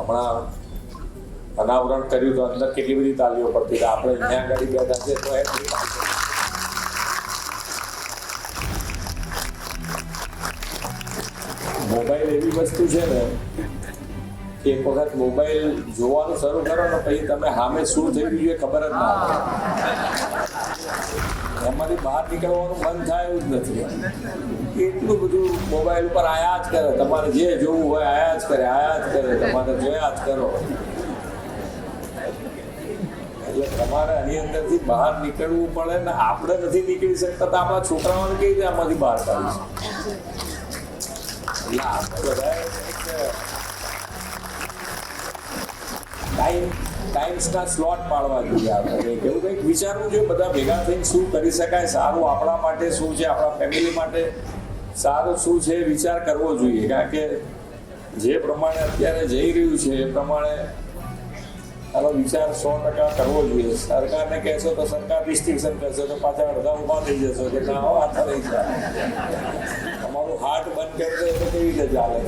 હમણાં અનાવરણ કર્યું તો અંદર કેટલી બધી તાલીઓ પડતી હતી. આપણે અહીંયા આગળ બેઠા છે તો મોબાઈલ એવી વસ્તુ છે ને કે એક વખત મોબાઈલ જોવાનું શરૂ કરો ને પછી તમે સામે શું થઈ રહ્યું એ ખબર જ ના પડે. એમાંથી બહાર નીકળવાનું મન થાય એવું જ નથી. એટલું બધું મોબાઈલ ઉપર આયા જ કરે. તમારે જે જોવું હોય આયા જ કરે. તમારે જોયા જ કરો. એટલે તમારે આની અંદરથી બહાર નીકળવું પડે ને આપણે નથી નીકળી શકતા તો આપણા છોકરાઓને કેવી રીતે આમાંથી બહાર કાઢીશું? એટલે આપણે બધાએ ટાઈમ્સના સ્લોટ પાડવા જોઈએ. આપણે એવું કંઈક વિચારવું જોઈએ બધા ભેગા થઈને શું કરી શકાય સારું, આપણા માટે શું છે, આપણા ફેમિલી માટે સારું શું છે વિચાર કરવો જોઈએ. કારણ કે જે પ્રમાણે અત્યારે જઈ રહ્યું છે એ પ્રમાણે આનો વિચાર 100% કરવો જોઈએ. સરકારને કહેશો તો સરકાર રિસ્ટ્રિક્શન કરશે તો પાછા અડધા ઊભા થઈ જશો કે ના હો આ થઈ જાય. અમારું હાર્ટ બંધ કરી દે તો કેવી રીતે ચાલે?